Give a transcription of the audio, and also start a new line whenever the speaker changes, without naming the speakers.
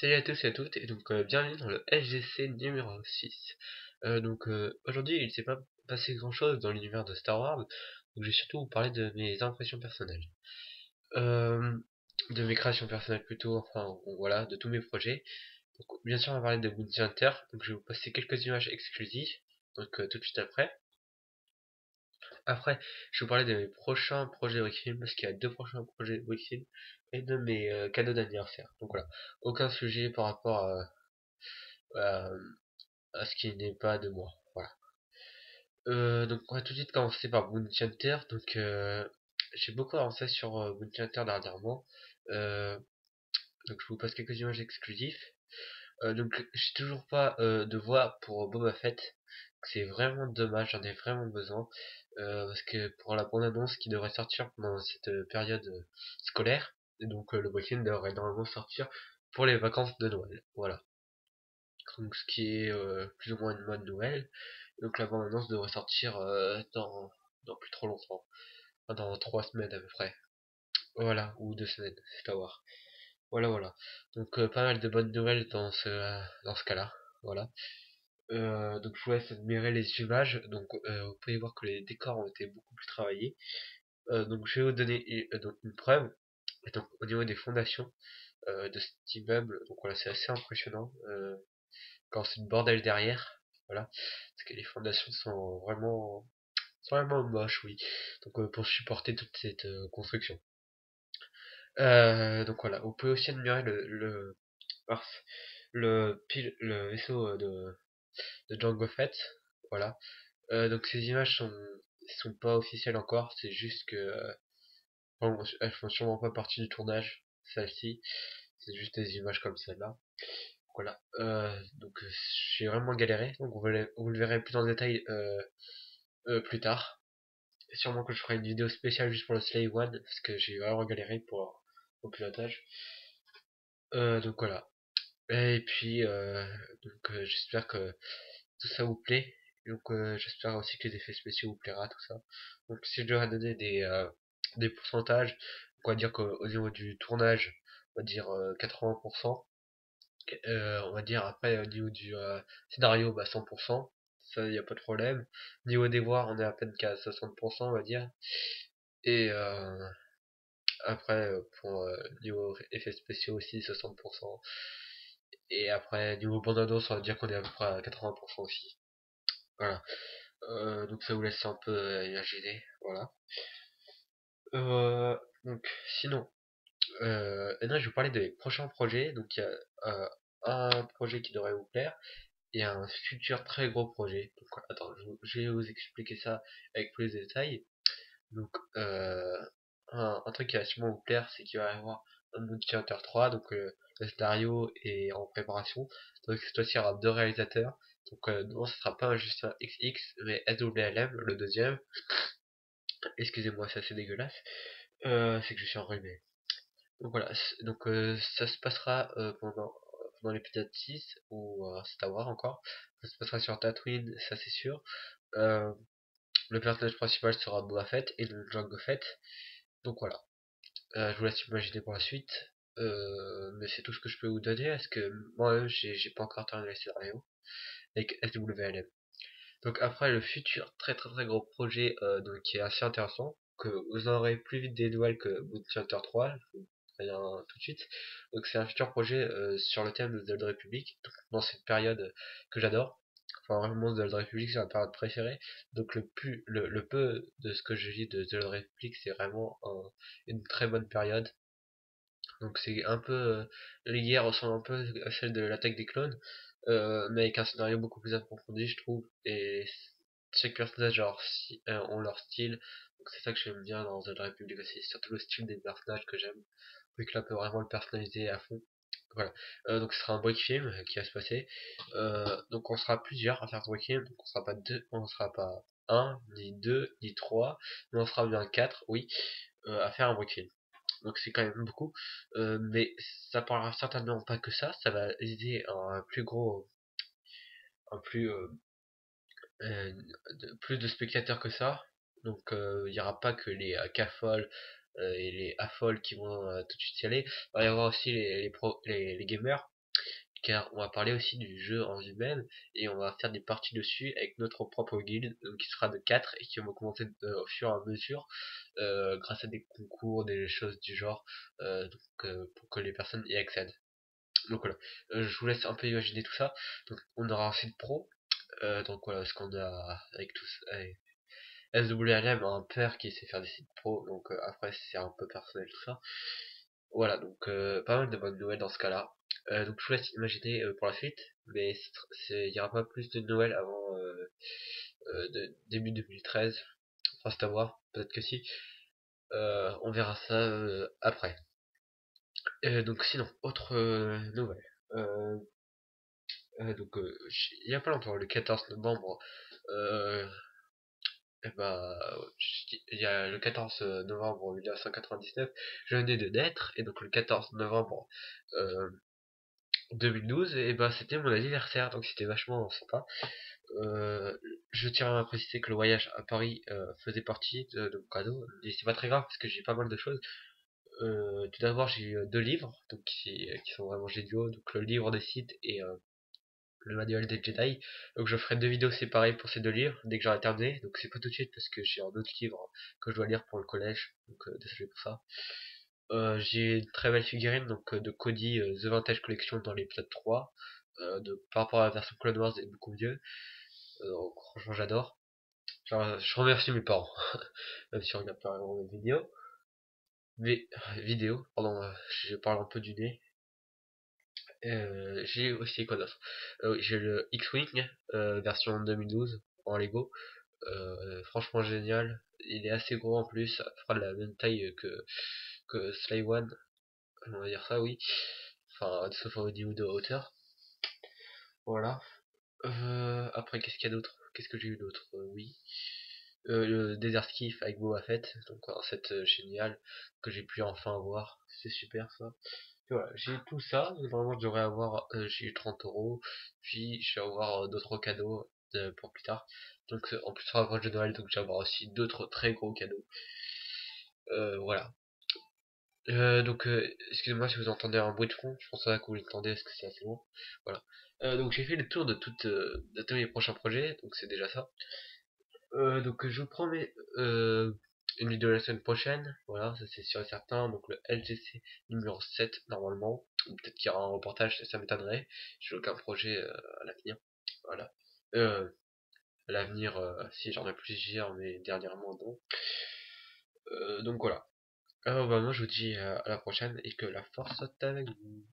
Salut à tous et à toutes, et donc bienvenue dans le SGC numéro 6. Aujourd'hui il s'est pas passé grand chose dans l'univers de Star Wars, donc je vais surtout vous parler de mes impressions personnelles. Euh, de mes créations personnelles plutôt, enfin voilà, de tous mes projets. Donc bien sûr on va parler de Bounty Hunter, donc je vais vous passer quelques images exclusives, tout de suite après. Après, je vais vous parler de mes prochains projets Wikifilm, parce qu'il y a deux prochains projets Wikifilm, et de mes cadeaux d'anniversaire. Donc voilà, aucun sujet par rapport à, à ce qui n'est pas de moi. Voilà. Donc on va tout de suite commencer par Bounty Hunter. J'ai beaucoup avancé sur Bounty Hunter dernièrement. Euh, donc je vous passe quelques images exclusives. J'ai toujours pas de voix pour Boba Fett. C'est vraiment dommage, j'en ai vraiment besoin. Parce que pour la bande annonce qui devrait sortir pendant cette période scolaire, et donc le week-end devrait normalement sortir pour les vacances de Noël. Voilà. Donc ce qui est plus ou moins une bonne nouvelle. Donc la bande annonce devrait sortir dans plus trop longtemps. Enfin, dans 3 semaines à peu près. Voilà, ou 2 semaines, c'est à voir. Voilà. Donc pas mal de bonnes nouvelles dans ce cas-là. Voilà. Donc je vous laisse admirer les images. Vous pouvez voir que les décors ont été beaucoup plus travaillés. Donc je vais vous donner donc une preuve. Et donc au niveau des fondations de cet immeuble, donc voilà, c'est assez impressionnant. Quand c'est le bordel derrière, voilà, parce que les fondations sont vraiment moches, oui. Pour supporter toute cette construction. Donc voilà, vous pouvez aussi admirer mince, le vaisseau de Jango Fett, voilà. Donc ces images sont pas officielles encore, c'est juste que bon, elles font sûrement pas partie du tournage, celle-ci, c'est juste des images comme celle-là. Voilà. J'ai vraiment galéré, donc vous le verrez plus en détail plus tard. Sûrement que je ferai une vidéo spéciale juste pour le Slave One, parce que j'ai vraiment galéré pour le pilotage. Voilà. Et puis, j'espère que tout ça vous plaît. J'espère aussi que les effets spéciaux vous plaira, tout ça. Donc si je dois donner des pourcentages, on va dire qu'au niveau du tournage, on va dire 80%. On va dire après au niveau du scénario, bah 100%, ça y a pas de problème. Au niveau des voix, on est à peine qu'à 60%, on va dire. Et après pour niveau effets spéciaux aussi 60%. Et après niveau bande-annonce, on va dire qu'on est à peu près à 80% aussi. Voilà. Donc ça vous laisse un peu imaginer, voilà. Euh, donc sinon, maintenant je vais vous parler des prochains projets. Donc il y a un projet qui devrait vous plaire et un futur très gros projet. Donc attends, je vais vous expliquer ça avec plus de détails. Donc un truc qui va sûrement vous plaire, c'est qu'il va y avoir un Bounty Hunter 3, le scénario est en préparation. Donc cette fois-ci il y aura deux réalisateurs. Non, ce sera pas juste un XX, mais SWLM, le deuxième. Excusez-moi, c'est assez dégueulasse. C'est que je suis enrhumé. Donc voilà, ça se passera pendant l'épisode 6 ou c'est à voir encore. Ça se passera sur Tatooine, ça c'est sûr. Euh, le personnage principal sera Boba Fett et le Jango Fett. Donc voilà, je vous laisse imaginer pour la suite. Mais c'est tout ce que je peux vous donner, parce que moi j'ai pas encore terminé le scénario avec SWLM. Donc après le futur très très très gros projet qui est assez intéressant, que vous aurez plus vite des nouvelles que Bounty Hunter 3, je vous préviens tout de suite. Donc c'est un futur projet sur le thème de The Old Republic, donc, dans cette période que j'adore. Enfin vraiment The Old Republic c'est ma période préférée. Donc le peu de ce que je lis de The Old Republic c'est vraiment une très bonne période. Donc c'est un peu les guerres ressemblent un peu à celle de l'attaque des clones, mais avec un scénario beaucoup plus approfondi, je trouve. Et chaque personnage ont leur style. Donc c'est ça que j'aime bien dans The Republic aussi, surtout le style des personnages que j'aime. Vu que là on peut vraiment le personnaliser à fond. Voilà. Donc ce sera un break film qui va se passer. Donc on sera plusieurs à faire ce break film. Donc on sera pas un, ni deux, ni trois, mais on sera bien quatre, oui, à faire un break film. Donc c'est quand même beaucoup. Mais ça parlera certainement pas que ça va aider un plus gros, un plus, plus de spectateurs que ça. Il y aura pas que les cafoles et les affoles qui vont tout de suite y aller. Il va y avoir aussi les gamers. car on va parler aussi du jeu en lui-même et on va faire des parties dessus avec notre propre guilde, donc qui sera de 4 et qui vont commencer au fur et à mesure grâce à des concours, des choses du genre, pour que les personnes y accèdent. Donc voilà, je vous laisse un peu imaginer tout ça. Donc on aura un site pro, donc voilà, ce qu'on a avec tous. Avec SWLM a un père qui sait faire des sites pro, donc après c'est un peu personnel tout ça. Voilà, donc pas mal de bonnes nouvelles dans ce cas-là. Donc je vous laisse imaginer pour la suite, mais il n'y aura pas plus de nouvelles avant début 2013. Enfin c'est à voir, peut-être que si. On verra ça après. Donc sinon, autre nouvelle. Euh, il y a pas longtemps, le 14 novembre, euh, il y a le 14 novembre 1999, je venais de naître, et donc le 14 novembre euh, 2012, et bah c'était mon anniversaire, donc c'était vachement sympa. Euh, je tiens à préciser que le voyage à Paris faisait partie de mon cadeau, et c'est pas très grave parce que j'ai pas mal de choses. Tout d'abord, j'ai eu 2 livres donc qui sont vraiment géniaux, donc le livre des Sith et le manuel des Jedi. Donc je ferai 2 vidéos séparées pour ces 2 livres dès que j'aurai terminé. Donc c'est pas tout de suite parce que j'ai un autre livre que je dois lire pour le collège. Donc désolé pour ça. J'ai une très belle figurine donc de Cody The Vintage Collection dans l'épisode 3. Par rapport à la version Clone Wars est beaucoup mieux. Donc franchement j'adore. Genre, je remercie mes parents. Même si on regarde pas vraiment mes vidéos. Mais vidéo, pardon, je parle un peu du nez. J'ai aussi quoi d'autre. J'ai le X-Wing version 2012 en Lego. Franchement génial. Il est assez gros en plus. Ça fera de la même taille que Sly One. On va dire ça, oui. Enfin, sauf au niveau de hauteur. Voilà. Après, qu'est-ce qu'il y a d'autre? Qu'est-ce que j'ai eu d'autre? Oui. Le Desert Skiff avec Boba Fett. Donc un set génial que j'ai pu enfin avoir. C'est super ça. Et voilà, j'ai tout ça. Normalement, je devrais avoir. J'ai eu 30 €. Puis je vais avoir d'autres cadeaux pour plus tard. Donc en plus, ça rapproche de Noël. Donc je vais avoir aussi d'autres très gros cadeaux. Voilà. Excusez-moi si vous entendez un bruit de fond, je pense pas que vous l'entendez parce que c'est assez loin. Voilà. Donc j'ai fait le tour de tous mes prochains projets, donc c'est déjà ça. Je vous promets une vidéo la semaine prochaine, voilà, ça c'est sûr et certain. Donc le LGC numéro 7 normalement, ou peut-être qu'il y aura un reportage, ça m'étonnerait. J'ai aucun projet à l'avenir, voilà. À l'avenir, si j'en ai plusieurs, mais dernièrement non. Donc voilà. Moi je vous dis à la prochaine et que la force soit avec vous.